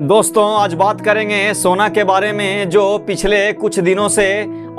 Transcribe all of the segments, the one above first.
दोस्तों आज बात करेंगे सोना के बारे में जो पिछले कुछ दिनों से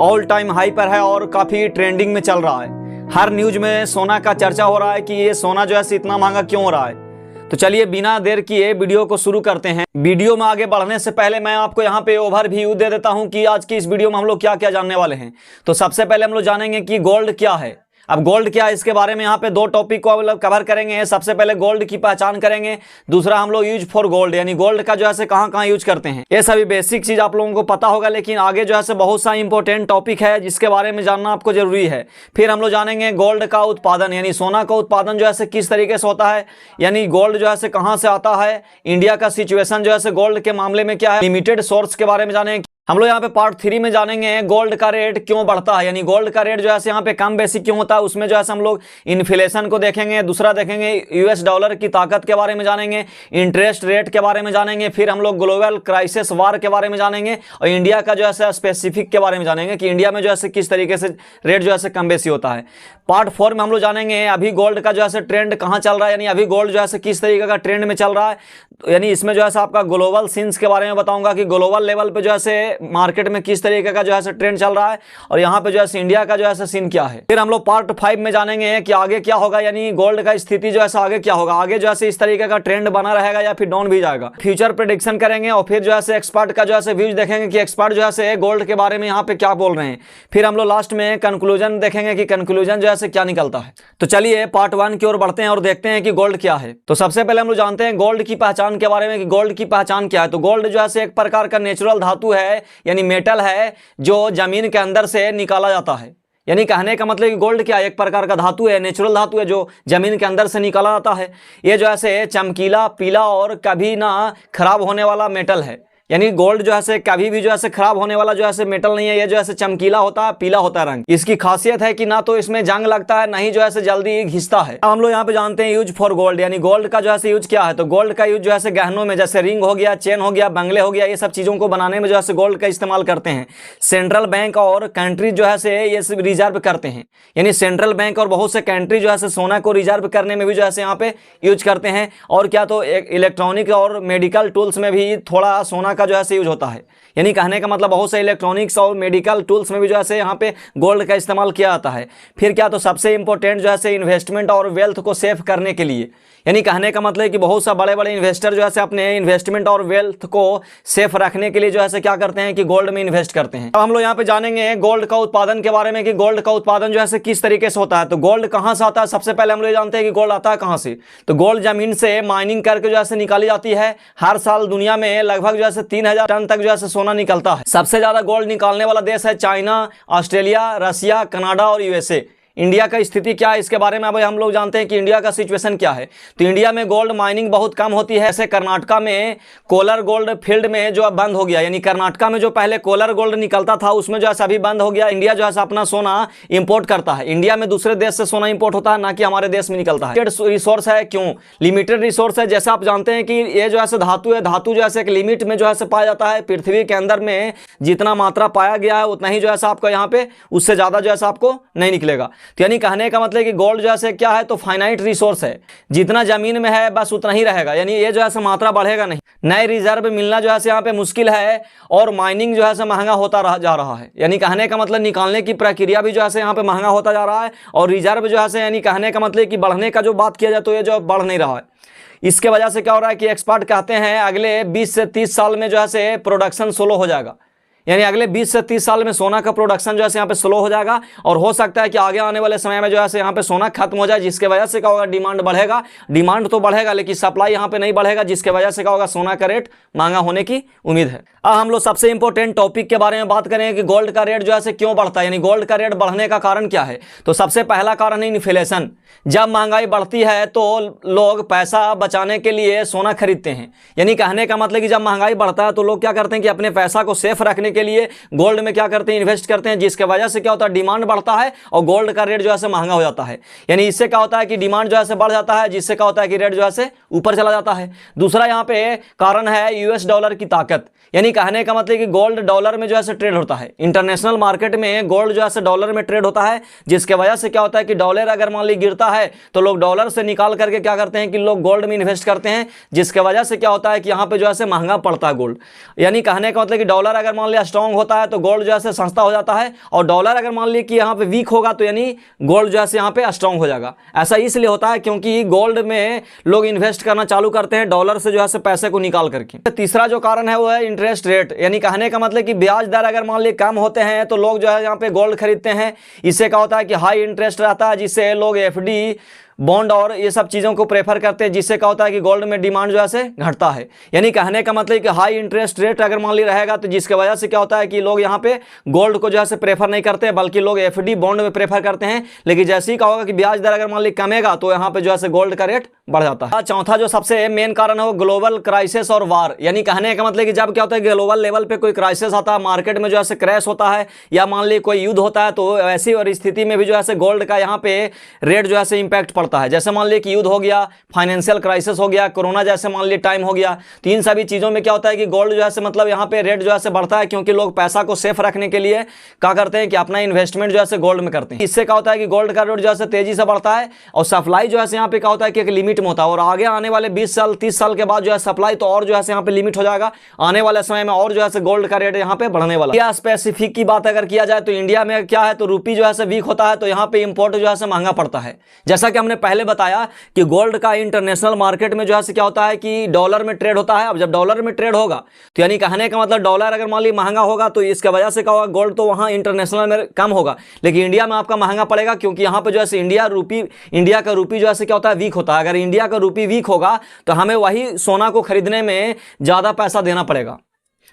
ऑल टाइम हाई पर है और काफ़ी ट्रेंडिंग में चल रहा है। हर न्यूज में सोना का चर्चा हो रहा है कि ये सोना जो है इतना महंगा क्यों हो रहा है। तो चलिए बिना देर किए वीडियो को शुरू करते हैं। वीडियो में आगे बढ़ने से पहले मैं आपको यहाँ पे ओवरव्यू दे देता हूँ कि आज की इस वीडियो में हम लोग क्या क्या जानने वाले हैं। तो सबसे पहले हम लोग जानेंगे कि गोल्ड क्या है। अब गोल्ड क्या है इसके बारे में यहाँ पे दो टॉपिक को कवर करेंगे। सबसे पहले गोल्ड की पहचान करेंगे, दूसरा हम लोग यूज फॉर गोल्ड यानी गोल्ड का जो है कहाँ कहाँ यूज करते हैं। ये सभी बेसिक चीज आप लोगों को पता होगा, लेकिन आगे जो है बहुत सा इंपॉर्टेंट टॉपिक है जिसके बारे में जानना आपको जरूरी है। फिर हम लोग जानेंगे गोल्ड का उत्पादन यानी सोना का उत्पादन जो है किस तरीके से होता है, यानी गोल्ड जो है कहाँ से आता है, इंडिया का सिचुएशन जो है गोल्ड के मामले में क्या है, लिमिटेड सोर्स के बारे में जानेंगे। हम लोग यहाँ पे पार्ट 3 में जानेंगे गोल्ड का रेट क्यों बढ़ता है, यानी गोल्ड का रेट जो है यहाँ पे कम बेसी क्यों होता है, उसमें जो है हम लोग इन्फ्लेशन को देखेंगे। दूसरा देखेंगे यूएस डॉलर की ताकत के बारे में जानेंगे, इंटरेस्ट रेट के बारे में जानेंगे। फिर हम लोग ग्लोबल क्राइसिस वार के बारे में जानेंगे और इंडिया का जो है स्पेसिफिक के बारे में जानेंगे कि इंडिया में जो है किस तरीके से रेट जो है कम बेसी होता है। पार्ट 4 में हम लोग जानेंगे अभी गोल्ड का जो है ट्रेंड कहाँ चल रहा है, यानी अभी गोल्ड जो है किस तरीके का ट्रेंड में चल रहा है। यानी इसमें जो है आपका ग्लोबल सीन्स के बारे में बताऊंगा कि ग्लोबल लेवल पे जो है मार्केट में किस तरीके का जो है ट्रेंड चल रहा है और यहाँ पे जो है इंडिया का जो है सीन क्या है। फिर हम लोग पार्ट 5 में जानेंगे कि आगे क्या होगा, यानी गोल्ड का स्थिति जो है आगे क्या होगा, आगे जो है इस तरीके का ट्रेंड बना रहेगा या फिर डाउन भी जाएगा। फ्यूचर प्रेडिक्शन करेंगे और फिर जो है एक्सपर्ट का जो है व्यूज देखेंगे कि एक्सपर्ट जो है गोल्ड के बारे में यहाँ पे क्या बोल रहे हैं। फिर हम लोग लास्ट में कंक्लूजन देखेंगे कि कंक्लूजन जो है क्या निकलता है। तो चलिए पार्ट 1 की ओर बढ़ते हैं और देखते हैं कि गोल्ड क्या है। तो सबसे पहले हम लोग जानते हैं गोल्ड की पहचान के बारे में कि गोल्ड की पहचान क्या है। तो गोल्ड जो है एक प्रकार का नेचुरल धातु है यानी मेटल है जो जमीन के अंदर से निकाला जाता है। यानी कहने का मतलब कि गोल्ड क्या है, एक प्रकार का धातु है, नेचुरल धातु है जो जमीन के अंदर से निकाला जाता है। ये जो है चमकीला, पीला और कभी ना खराब होने वाला मेटल है। यानी गोल्ड जो है कभी भी जो है खराब होने वाला जो है मेटल नहीं है। ये जो है चमकीला होता है, पीला होता है रंग। इसकी खासियत है कि ना तो इसमें जंग लगता है, ना ही जो है जल्दी घिसता है। अब हम लोग यहाँ पे जानते हैं यूज फॉर गोल्ड, यानी गोल्ड का जो है यूज क्या है। तो गोल्ड का यूज जो है गहनों में, जैसे रिंग हो गया, चेन हो गया, बंगले हो गया, ये सब चीजों को बनाने में जो है गोल्ड का इस्तेमाल करते हैं। सेंट्रल बैंक और कंट्री जो है ये रिजर्व करते हैं, यानी सेंट्रल बैंक और बहुत से कंट्री जो है सोना को रिजर्व करने में भी जो है यहाँ पे यूज करते हैं। और क्या तो इलेक्ट्रॉनिक और मेडिकल टूल्स में भी थोड़ा सोना का जो है यूज होता है। यानी कहने का मतलब बहुत से इलेक्ट्रॉनिक्स और मेडिकल टूल्स में भी जो है यहाँ पे गोल्ड का इस्तेमाल किया जाता है। फिर क्या तो सबसे इंपॉर्टेंट जो है इन्वेस्टमेंट और वेल्थ को सेव करने के लिए, यानी कहने का मतलब कि बहुत सा बड़े बड़े इन्वेस्टर जो है अपने इन्वेस्टमेंट और वेल्थ को सेफ रखने के लिए जो है क्या करते हैं कि गोल्ड में इन्वेस्ट करते हैं। अब हम लोग यहाँ पे जानेंगे गोल्ड का उत्पादन के बारे में कि गोल्ड का उत्पादन जो है किस तरीके से होता है। तो गोल्ड कहाँ से आता है, सबसे पहले हम लोग जानते हैं कि गोल्ड आता है कहाँ से। तो गोल्ड जमीन से माइनिंग करके जो है निकाली जाती है। हर साल दुनिया में लगभग जो है 3000 टन तक जो है सोना निकलता है। सबसे ज्यादा गोल्ड निकालने वाला देश है चाइना, ऑस्ट्रेलिया, रसिया, कनाडा और यूएसए। इंडिया का स्थिति क्या है इसके बारे में अब हम लोग जानते हैं कि इंडिया का सिचुएशन क्या है। तो इंडिया में गोल्ड माइनिंग बहुत कम होती है। ऐसे कर्नाटका में कोलर गोल्ड फील्ड में जो अब बंद हो गया, यानी कर्नाटका में जो पहले कोलर गोल्ड निकलता था उसमें जो है अभी बंद हो गया। इंडिया जो है अपना सोना इंपोर्ट करता है। इंडिया में दूसरे देश से सोना इंपोर्ट होता है, ना कि हमारे देश में निकलता है। रिसोर्स है, क्यों लिमिटेड रिसोर्स है, जैसे आप जानते हैं कि ये जो है धातु है, धातु जो है एक लिमिट में जो है पाया जाता है। पृथ्वी के अंदर में जितना मात्रा पाया गया है उतना ही जो है आपको यहाँ पे, उससे ज्यादा जो है आपको नहीं निकलेगा। तो यानी कहने का मतलब कि गोल्ड जो है क्या है तो फाइनाइट रिसोर्स है, जितना जमीन में है बस उतना ही रहेगा, यानी ये जो है मात्रा बढ़ेगा नहीं। नए रिजर्व मिलना जो है यहाँ पे मुश्किल है और माइनिंग जो है महंगा होता जा रहा है। यानी कहने का मतलब निकालने की प्रक्रिया भी जो है यहाँ पे महंगा होता जा रहा है और रिजर्व जो है यानी कहने का मतलब कि बढ़ने का जो बात किया जाए तो ये जो बढ़ नहीं रहा है। इसके वजह से क्या हो रहा है कि एक्सपर्ट कहते हैं अगले 20 से 30 साल में जो है प्रोडक्शन स्लो हो जाएगा। यानी अगले 20 से 30 साल में सोना का प्रोडक्शन जो है यहाँ पे स्लो हो जाएगा और हो सकता है कि आगे आने वाले समय में जो है यहाँ पे सोना खत्म हो जाए, जिसके वजह से क्या होगा डिमांड बढ़ेगा। डिमांड तो बढ़ेगा लेकिन सप्लाई यहाँ पे नहीं बढ़ेगा, जिसके वजह से क्या होगा सोना का रेट महंगा होने की उम्मीद है। अब हम लोग सबसे इंपॉर्टेंट टॉपिक के बारे में बात करेंगे कि गोल्ड का रेट जो है क्यों बढ़ता है, यानी गोल्ड का रेट बढ़ने का कारण क्या है। तो सबसे पहला कारण है इन्फ्लेशन। जब महंगाई बढ़ती है तो लोग पैसा बचाने के लिए सोना खरीदते हैं। यानी कहने का मतलब कि जब महंगाई बढ़ता है तो लोग क्या करते हैं कि अपने पैसा को सेफ रखने के लिए गोल्ड में क्या करते हैं, इन्वेस्ट करते हैं, जिसके वजह से क्या होता है, डिमांड बढ़ता है और गोल्ड का रेट जो है महंगा हो जाता है। यानी इससे क्या होता है कि डिमांड जो है बढ़ जाता है, जिससे क्या होता है कि रेट जो है ऊपर चला जाता है। दूसरा यहाँ पे कारण है यूएस डॉलर की ताकत। यानी कहने का मतलब कि गोल्ड डॉलर में जो है ट्रेड होता है, इंटरनेशनल मार्केट में गोल्ड जो है डॉलर में ट्रेड होता है, जिसके वजह से क्या होता है कि डॉलर अगर मान ली गिरता है तो लोग डॉलर से निकाल करके क्या करते हैं कि लोग गोल्ड में इन्वेस्ट करते हैं, जिसके वजह से क्या होता है कि यहाँ पे जो है महंगा पड़ता है गोल्ड। यानी कहने का मतलब कि डॉलर अगर मान लिया स्ट्रांग होता है तो गोल्ड जो है सस्ता हो जाता है, और डॉलर अगर मान ली कि यहाँ पे वीक होगा तो यानी गोल्ड जो है यहाँ पे स्ट्रांग हो जाएगा। ऐसा इसलिए होता है क्योंकि गोल्ड में लोग इन्वेस्ट करना चालू करते हैं डॉलर से जो है पैसे को निकाल करके। तीसरा जो कारण है वो है इंटरेस्ट रेट। यानी कहने का मतलब कि ब्याज दर अगर मान ली कम होते हैं तो लोग जो है यहाँ पे गोल्ड खरीदते हैं। इससे क्या होता है कि हाई इंटरेस्ट रहता है, जिससे लोग एफडी, बॉन्ड और ये सब चीज़ों को प्रेफर करते हैं, जिससे क्या होता है कि गोल्ड में डिमांड जो है घटता है। यानी कहने का मतलब कि हाई इंटरेस्ट रेट अगर मान ली रहेगा तो जिसके वजह से क्या होता है कि लोग यहाँ पे गोल्ड को जो है प्रेफर नहीं करते, बल्कि लोग एफडी, बॉन्ड में प्रेफर करते हैं। लेकिन जैसे ही क्या होगा कि ब्याज दर अगर मान ली कमेगा तो यहाँ पे जो है गोल्ड का रेट बढ़ जाता है। चौथा जो सबसे मेन कारण है वो ग्लोबल क्राइसिस और वार। यानी कहने का मतलब कि जब क्या होता है कि ग्लोबल लेवल पे कोई क्राइसिस आता है, मार्केट में जो है क्रैश होता है, या मान ली कोई युद्ध होता है, तो ऐसी और स्थिति में भी जो है गोल्ड का यहाँ पे रेट जो है इंपैक्ट पड़ता है। जैसे मान ली कि युद्ध हो गया, फाइनेंशियल क्राइसिस हो गया, कोरोना जैसे मान ली टाइम हो गया, तो इन सभी चीजों में क्या होता है कि गोल्ड जो है मतलब यहाँ पे रेट जो है बढ़ता है, क्योंकि लोग पैसा को सेफ रखने के लिए क्या करते हैं कि अपना इन्वेस्टमेंट जो है गोल्ड में करते हैं। इससे क्या होता है कि गोल्ड का रेट जो है तेजी से बढ़ता है, और सप्लाई जो है यहाँ पे क्या होता है कि एक लिमिट में होता है, और आगे आने वाले 20 साल 30 साल के बाद जो है सप्लाई तो और जो है यहाँ पे लिमिट हो जाएगा। आने वाले समय में और जो है गोल्ड का रेट यहाँ पे बढ़ने वाला। इंडिया स्पेसिफिक की बात अगर किया जाए तो इंडिया में क्या है, तो रूपी जो है वीक होता है, तो यहाँ पे इंपोर्ट जो है महंगा पड़ता है। जैसा कि हमने पहले बताया कि गोल्ड का इंटरनेशनल मार्केट में जो है क्या होता है कि डॉलर में ट्रेड होता है। अब जब डॉलर में ट्रेड होगा तो यानी कहने का मतलब डॉलर अगर मान ली महंगा होगा तो इसके वजह से क्या होगा, गोल्ड तो वहां इंटरनेशनल में कम होगा, लेकिन इंडिया में आपका महंगा पड़ेगा, क्योंकि यहाँ पे जो है इंडिया का रूपी जो है क्या होता है, वीक होता है। अगर इंडिया का रूपी वीक होगा तो हमें वही सोना को खरीदने में ज्यादा पैसा देना पड़ेगा।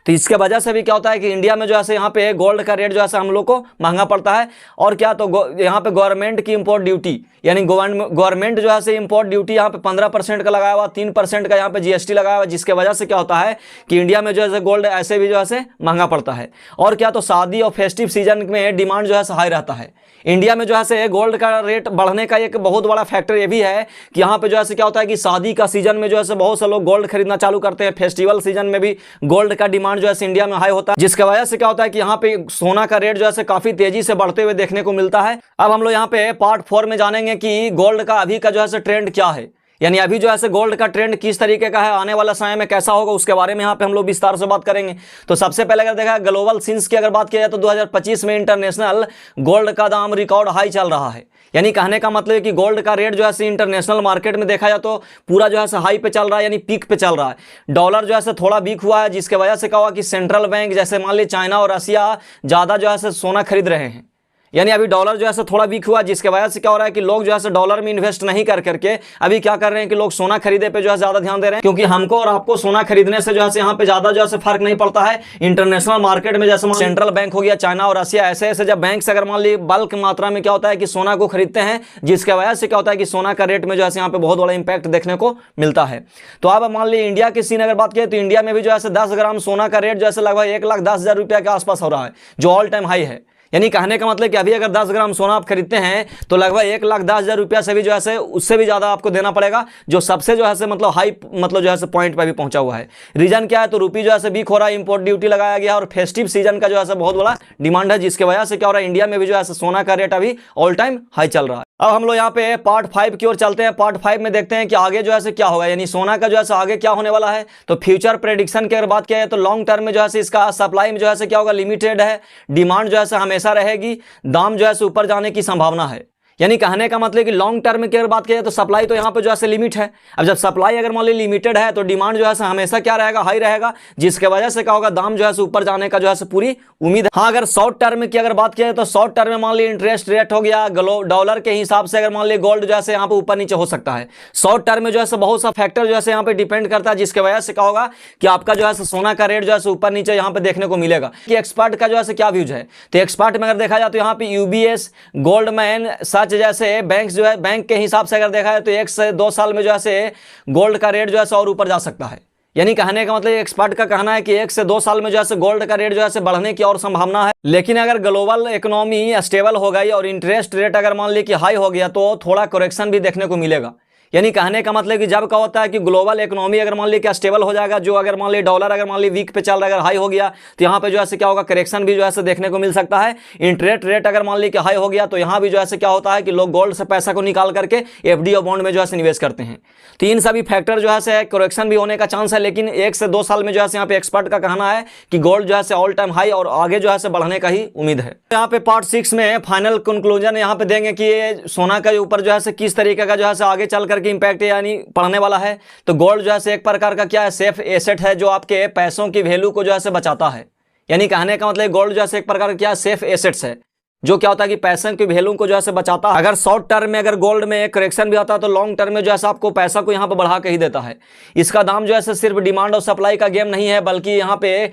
तो इसके वजह से भी क्या होता है कि इंडिया में जो है यहाँ पे गोल्ड का रेट जो है हम लोग को महंगा पड़ता है। और क्या, तो यहाँ पे गवर्नमेंट की इंपोर्ट ड्यूटी, यानी गवर्नमेंट जो है इंपोर्ट ड्यूटी यहाँ पे 15% का लगाया हुआ, 3% का यहाँ पे जीएसटी लगाया हुआ, जिसके वजह से क्या होता है कि इंडिया में जो है गोल्ड ऐसे भी जो है महंगा पड़ता है। और क्या, तो शादी और फेस्टिव सीजन में डिमांड जो है हाई रहता है। इंडिया में जो है गोल्ड का रेट बढ़ने का एक बहुत बड़ा फैक्टर ये भी है कि यहाँ पे जो है क्या होता है कि शादी का सीजन में जो है बहुत से लोग गोल्ड खरीदना चालू करते हैं। फेस्टिवल सीजन में भी गोल्ड का डिमांड जो है इंडिया में हाई होता है, जिसकी वजह से क्या होता है कि यहाँ पे सोना का रेट जो है काफी तेजी से बढ़ते हुए देखने को मिलता है। अब हम लोग यहाँ पे पार्ट 4 में जानेंगे कि गोल्ड का अभी का जो है ट्रेंड क्या है, यानी अभी जो है गोल्ड का ट्रेंड किस तरीके का है, आने वाला समय में कैसा होगा, उसके बारे में यहाँ पे हम लोग विस्तार से बात करेंगे। तो सबसे पहले अगर देखा ग्लोबल सीन्स की अगर बात किया जाए तो 2025 में इंटरनेशनल गोल्ड का दाम रिकॉर्ड हाई चल रहा है। यानी कहने का मतलब है कि गोल्ड का रेट जो है इंटरनेशनल मार्केट में देखा जाए तो पूरा जो है हाई पे चल रहा है, यानी पीक पे चल रहा है। डॉलर जो है थोड़ा वीक हुआ है, जिसके वजह से क्या हुआ कि सेंट्रल बैंक जैसे मान ली चाइना और रसिया ज्यादा जो है सोना खरीद रहे हैं। यानी अभी डॉलर जो है थोड़ा वीक हुआ, जिसके वजह से क्या हो रहा है कि लोग जो है डॉलर में इन्वेस्ट नहीं कर करके अभी क्या कर रहे हैं कि लोग सोना खरीदे पे जो है ज्यादा ध्यान दे रहे हैं, क्योंकि हमको और आपको सोना खरीदने से जो है यहाँ पे ज्यादा जो है फर्क नहीं पड़ता है। इंटरनेशनल मार्केट में जैसे सेंट्रल बैंक हो गया, चाइना और रसिया, ऐसे ऐसे जब बैंक से अगर मान ली बल्क मात्रा में क्या होता है कि सोना को खरीदते हैं, जिसके वजह से क्या होता है कि सोना का रेट में जो है यहाँ पे बहुत बड़ा इंपैक्ट देखने को मिलता है। तो अब मान ली इंडिया की सीन अगर बात करें तो इंडिया में भी जो है 10 ग्राम सोना का रेट जो है लगभग 1,10,000 रुपया के आसपास हो रहा है, जो ऑल टाइम हाई है। यानी कहने का मतलब कि अभी अगर 10 ग्राम सोना आप खरीदते हैं तो लगभग 1,10,000 रुपया से भी जो है उससे भी ज्यादा आपको देना पड़ेगा, जो सबसे जो है मतलब हाई मतलब जो है पॉइंट पर भी पहुंचा हुआ है। रीजन क्या है, तो रूपी जो है वीक हो रहा है, इंपोर्ट ड्यूटी लगाया गया और फेस्टिव सीजन का जो है बहुत बड़ा डिमांड है, जिसकी वजह से क्या हो रहा है इंडिया में भी जो है सोना का रेट अभी ऑल टाइम हाई चल रहा है। अब हम लोग यहाँ पे पार्ट 5 की ओर चलते हैं। पार्ट 5 में देखते हैं कि आगे जो है क्या होगा, यानी सोना का जो है आगे क्या होने वाला है। तो फ्यूचर प्रेडिक्शन की अगर बात किया है तो लॉन्ग टर्म में जो है इसका सप्लाई में जो है क्या होगा, लिमिटेड है, डिमांड जो है हमेशा रहेगी, दाम जो है ऊपर जाने की संभावना है। यानी कहने का मतलब कि लॉन्ग टर्म की अगर बात किया तो सप्लाई तो यहाँ पे जो है लिमिट है। अब जब सप्लाई अगर मान ली लिमिटेड है तो डिमांड जो है हमेशा क्या रहेगा, हाई रहेगा, जिसके वजह से क्या होगा, दाम जो है ऊपर जाने का जो है पूरी उम्मीद है। हाँ, अगर शॉर्ट टर्म की अगर बात किया तो शॉर्ट टर्म में मान ली इंटरेस्ट रेट हो गया, डॉलर के हिसाब से अगर मान ली गोल्ड जो है यहाँ पे ऊपर नीचे हो सकता है। शॉर्ट टर्म में जो है बहुत सा फैक्टर जो है यहाँ पे डिपेंड करता है, जिसकी वजह से क्या होगा कि आपका जो है सोना का रेट जो है ऊपर नीचे यहाँ पे देखने को मिलेगा। कि एक्सपर्ट का जो है क्या व्यूज है, तो एक्सपर्ट में अगर देखा जाए तो यहाँ पे यूबीएस, गोल्डमैन सच जैसे बैंक जो है, बैंक के हिसाब से अगर देखा है तो 1 से 2 साल में जो है गोल्ड का रेट जो है और ऊपर जा सकता है। यानी कहने का मतलब एक्सपर्ट का कहना है कि 1 से 2 साल में जो है गोल्ड का रेट जो है बढ़ने की और संभावना है। लेकिन अगर ग्लोबल इकोनॉमी स्टेबल हो गई और इंटरेस्ट रेट अगर मान ली कि हाई हो गया तो थोड़ा करेक्शन भी देखने को मिलेगा। यानी कहने का मतलब कि जब क्या होता है कि ग्लोबल इकोनॉमी अगर मान ली क्या स्टेबल हो जाएगा, जो अगर मान ली डॉलर अगर मान ली वीक पे चल रहा है, अगर हाई हो गया तो यहाँ पे जो है क्या होगा, करेक्शन भी जो है देखने को मिल सकता है। इंटरेस्ट रेट अगर मान ली कि हाई हो गया तो यहाँ भी जो है क्या होता है कि लोग गोल्ड से पैसा को निकाल करके एफडी और बॉन्ड में जो है निवेश करते हैं। तो इन सभी फैक्टर जो है करेक्शन भी होने का चांस है, लेकिन 1 से 2 साल में जो है यहाँ पे एक्सपर्ट का कहना है कि गोल्ड जो है ऑल टाइम हाई और आगे जो है बढ़ने का ही उम्मीद है। यहाँ पे पार्ट 6 में फाइनल कंक्लूजन यहाँ पे देंगे कि ये सोना के ऊपर जो है किस तरीके का जो है आगे चल करके इंपैक्ट यानी पड़ने वाला है। तो गोल्ड जो है एक प्रकार का क्या है, सेफ एसेट है जो आपके पैसों की वैल्यू को जो है बचाता है। यानी कहने का मतलब गोल्ड जो है एक प्रकार का क्या सेफ एसेट्स है जो क्या होता है कि पैसे की वैल्यू को जो है बचाता है। अगर शॉर्ट टर्म में अगर गोल्ड में करेक्शन भी आता है तो लॉन्ग टर्म में जो है आपको पैसा को यहाँ पर बढ़ा के ही देता है। इसका दाम जो है सिर्फ डिमांड और सप्लाई का गेम नहीं है, बल्कि यहाँ पे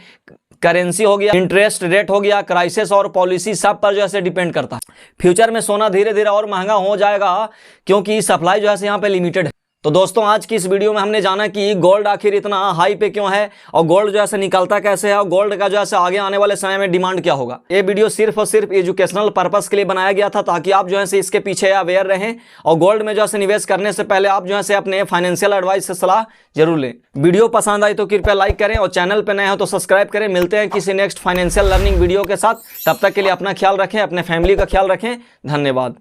करेंसी हो गया, इंटरेस्ट रेट हो गया, क्राइसिस और पॉलिसी सब पर जो है डिपेंड करता है। फ्यूचर में सोना धीरे धीरे और महंगा हो जाएगा क्योंकि सप्लाई जो है यहाँ पे लिमिटेड है। तो दोस्तों आज की इस वीडियो में हमने जाना कि गोल्ड आखिर इतना हाई पे क्यों है और गोल्ड जो है निकलता कैसे है और गोल्ड का जो है आगे आने वाले समय में डिमांड क्या होगा। ये वीडियो सिर्फ और सिर्फ एजुकेशनल पर्पस के लिए बनाया गया था ताकि आप जो है इसके पीछे अवेयर रहें और गोल्ड में जो है निवेश करने से पहले आप जो है अपने फाइनेंशियल एडवाइस से सलाह जरूर लें। वीडियो पसंद आई तो कृपया लाइक करें और चैनल पर नए हो तो सब्सक्राइब करें। मिलते हैं किसी नेक्स्ट फाइनेंशियल लर्निंग वीडियो के साथ, तब तक के लिए अपना ख्याल रखें, अपने फैमिली का ख्याल रखें। धन्यवाद।